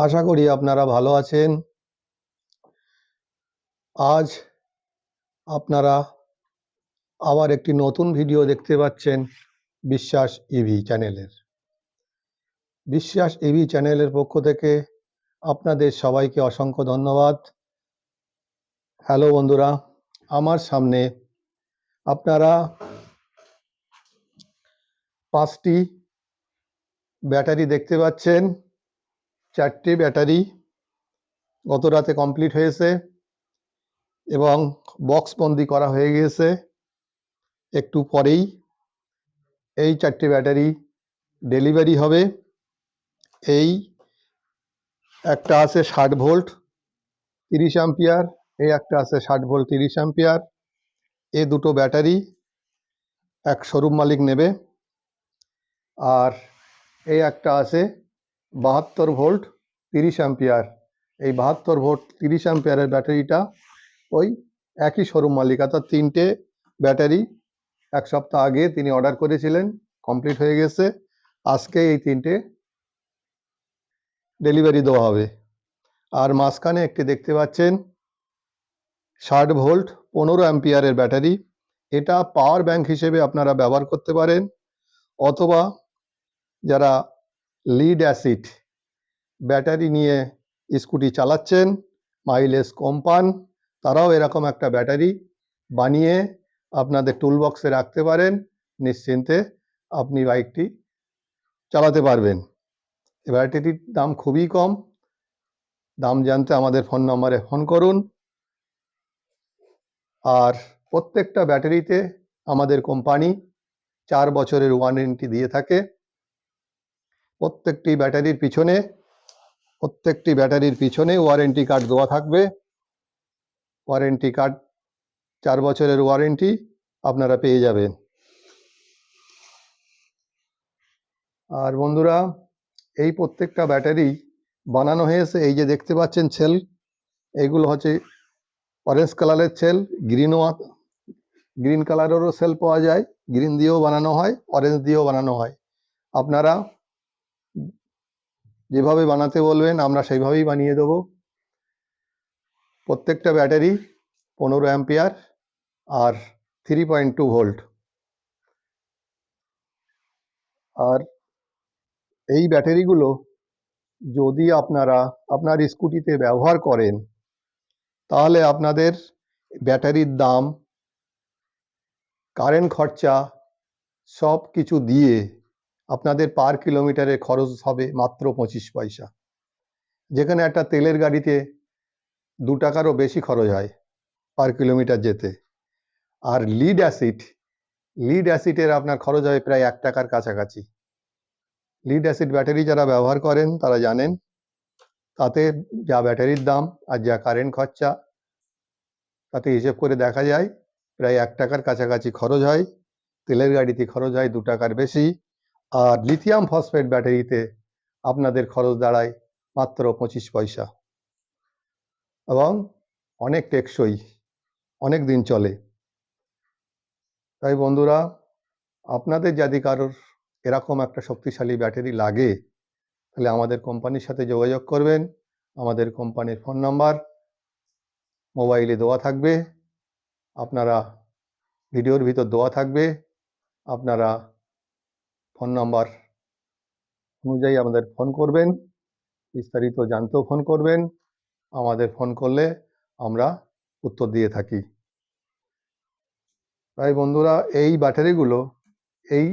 আশা করি আপনারা ভালো আছেন। আজ আপনারা আবার একটি নতুন ভিডিও দেখতে পাচ্ছেন বিশ্বাস ইভি চ্যানেলের। বিশ্বাস ইভি চ্যানেলের পক্ষ থেকে আপনাদের সবাইকে অসংখ্য ধন্যবাদ। হ্যালো বন্ধুরা, আমার সামনে আপনারা 5টি ব্যাটারি দেখতে পাচ্ছেন। 4টি ব্যাটারি গত রাতে কমপ্লিট হয়েছে এবং বক্সবন্দি করা হয়ে গিয়েছে। একটু পরেই এই 4টি ব্যাটারি ডেলিভারি হবে। এই একটা আছে 60 ভোল্ট 30 অ্যাম্পিয়ার, এই একটা আছে 60 ভোল্ট 30 অ্যাম্পিয়ার। এই দুটো ব্যাটারি এক শোরুম মালিক নেবে। আর এই একটা আছে 72 ভোল্ট 30 অ্যাম্পিয়ার। এই 72 ভোল্ট 30 অ্যাম্পিয়ারের ব্যাটারিটা ওই একই শোরুম মালিক, অর্থাৎ 3টে ব্যাটারি এক সপ্তাহ আগে তিনি অর্ডার করেছিলেন, কমপ্লিট হয়ে গেছে। আজকে এই 3টে ডেলিভারি দেওয়া হবে। আর মাঝখানে একটি দেখতে পাচ্ছেন 60 ভোল্ট 15 অ্যাম্পিয়ারের ব্যাটারি। এটা পাওয়ার ব্যাংক হিসেবে আপনারা ব্যবহার করতে পারেন, অথবা যারা লিড অ্যাসিড ব্যাটারি নিয়ে স্কুটি চালাচ্ছেন, মাইলেজ কম পান, তারাও এরকম একটা ব্যাটারি বানিয়ে আপনাদের টুলবক্সে রাখতে পারেন। নিশ্চিন্তে আপনি বাইকটি চালাতে পারবেন। এই ব্যাটারিটির দাম খুবই কম। দাম জানতে আমাদের ফোন নম্বরে ফোন করুন। আর প্রত্যেকটা ব্যাটারিতে আমাদের কোম্পানি 4 বছরের ওয়ারেন্টি দিয়ে থাকে। প্রত্যেকটি ব্যাটারির পিছনে ওয়ারেন্টি কার্ড দেওয়া থাকবে। ওয়ারেন্টি কার্ড 4 বছরের ওয়ারেন্টি আপনারা পেয়ে যাবেন। আর বন্ধুরা, এই প্রত্যেকটা ব্যাটারি বানানো হয়েছে, এই যে দেখতে পাচ্ছেন সেল, এইগুলো হচ্ছে অরেঞ্জ কালারের সেল। গ্রিন কালারেরও সেল পাওয়া যায়, গ্রিন দিয়েও বানানো হয়, অরেঞ্জ দিয়েও বানানো হয়। আপনারা যেভাবে বানাতে বলবেন আমরা সেইভাবেই বানিয়ে দেবো। প্রত্যেকটা ব্যাটারি 15 অ্যাম্পিয়ার আর 3.2 ভোল্ট। আর এই ব্যাটারিগুলো যদি আপনারা আপনার স্কুটিতে ব্যবহার করেন, তাহলে আপনাদের ব্যাটারির দাম, কারেন্ট খরচা সব কিছু দিয়ে আপনাদের পার কিলোমিটারে খরচ হবে মাত্র 25 পয়সা। যেখানে একটা তেলের গাড়িতে 2 টাকারও বেশি খরচ হয় পার কিলোমিটার যেতে। আর লিড অ্যাসিডের আপনার খরচ হয় প্রায় 1 টাকার কাছাকাছি। লিড অ্যাসিড ব্যাটারি যারা ব্যবহার করেন তারা জানেন, তাতে যা ব্যাটারির দাম আর যা কারেন্ট খরচা, তাতে হিসেব করে দেখা যায় প্রায় 1 টাকার কাছাকাছি খরচ হয়। তেলের গাড়িতে খরচ হয় 2 টাকার বেশি। আর লিথিয়াম ফসফেট ব্যাটারিতে আপনাদের খরচ দাঁড়ায় মাত্র 25 পয়সা এবং অনেক টেকসই, অনেক দিন চলে। তাই বন্ধুরা, আপনাদের যদি কারোর এরকম একটা শক্তিশালী ব্যাটারি লাগে, তাহলে আমাদের কোম্পানির সাথে যোগাযোগ করবেন। আমাদের কোম্পানির ফোন নাম্বার মোবাইলে দেওয়া থাকবে, আপনারা ভিডিওর ভিতর দেওয়া থাকবে। আপনারা ফোন নাম্বার অনুযায়ী আমাদের ফোন করবেন, বিস্তারিত জানতেও ফোন করবেন। আমাদের ফোন করলে আমরা উত্তর দিয়ে থাকি। তাই বন্ধুরা, এই ব্যাটারিগুলো এই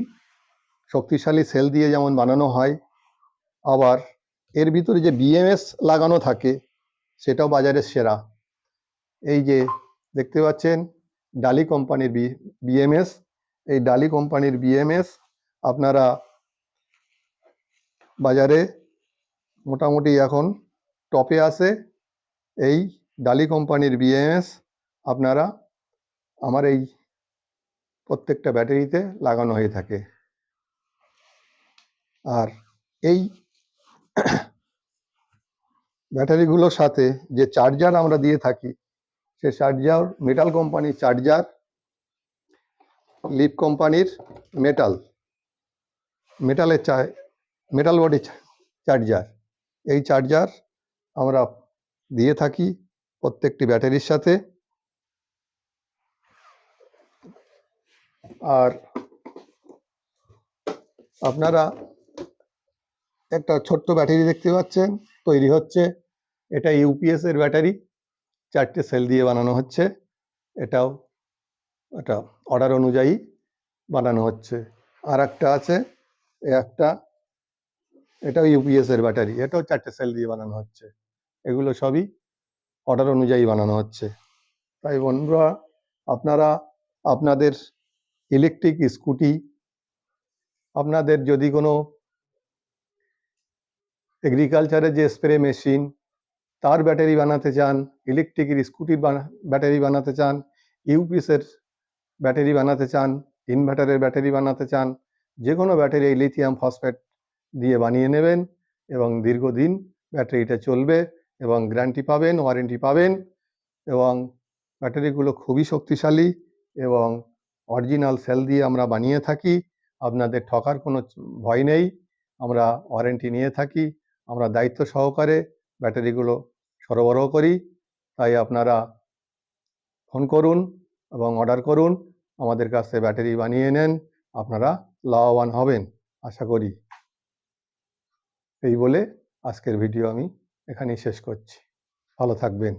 শক্তিশালী সেল দিয়ে যেমন বানানো হয়, আবার এর ভিতরে যে বিএমএস লাগানো থাকে সেটাও বাজারের সেরা। এই যে দেখতে পাচ্ছেন ডালি কোম্পানির বিএমএস, এই ডালি কোম্পানির বিএমএস আপনারা বাজারে মোটামুটি এখন টপে আছে। এই ডালি কোম্পানির বিএমএস আপনারা আমার এই প্রত্যেকটা ব্যাটারিতে লাগানো হয়ে থাকে। আর এই ব্যাটারিগুলোর সাথে যে চার্জার আমরা দিয়ে থাকি, সে চার্জার মেটাল কোম্পানির চার্জার, লিপ কোম্পানির মেটাল বডি চার্জার। এই চার্জার আমরা দিয়ে থাকি প্রত্যেকটি ব্যাটারির সাথে। আর আপনারা একটা ছোট্ট ব্যাটারি দেখতে পাচ্ছেন তৈরি হচ্ছে, এটা ইউপিএস এর ব্যাটারি, 4টে সেল দিয়ে বানানো হচ্ছে। এটাও এটা অর্ডার অনুযায়ী বানানো হচ্ছে। আর একটা আছে, একটা এটাও ইউপিএস এর ব্যাটারি, এটাও 4টে সেল দিয়ে বানানো হচ্ছে। এগুলো সবই অর্ডার অনুযায়ী বানানো হচ্ছে। তাই বন্ধুরা, আপনারা আপনাদের ইলেকট্রিক স্কুটি, আপনাদের যদি কোনো এগ্রিকালচারে যে স্প্রে মেশিন তার ব্যাটারি বানাতে চান, ইলেকট্রিকের স্কুটির ব্যাটারি বানাতে চান, ইউপিএসের ব্যাটারি বানাতে চান, ইনভার্টারের ব্যাটারি বানাতে চান, যে কোনো ব্যাটারি এই লিথিয়াম ফসফেট দিয়ে বানিয়ে নেবেন এবং দীর্ঘদিন ব্যাটারিটা চলবে এবং গ্যারান্টি পাবেন, ওয়ারেন্টি পাবেন। এবং ব্যাটারিগুলো খুবই শক্তিশালী এবং অরিজিনাল সেল দিয়ে আমরা বানিয়ে থাকি। আপনাদের ঠকার কোনো ভয় নেই, আমরা ওয়ারেন্টি নিয়ে থাকি, আমরা দায়িত্ব সহকারে ব্যাটারিগুলো সরবরাহ করি। তাই আপনারা ফোন করুন এবং অর্ডার করুন, আমাদের কাছে ব্যাটারি বানিয়ে নেন, আপনারা লাভবান হবেন আশা করি। এই বলে আজকের ভিডিও আমি এখানেই শেষ করছি। ভালো থাকবেন।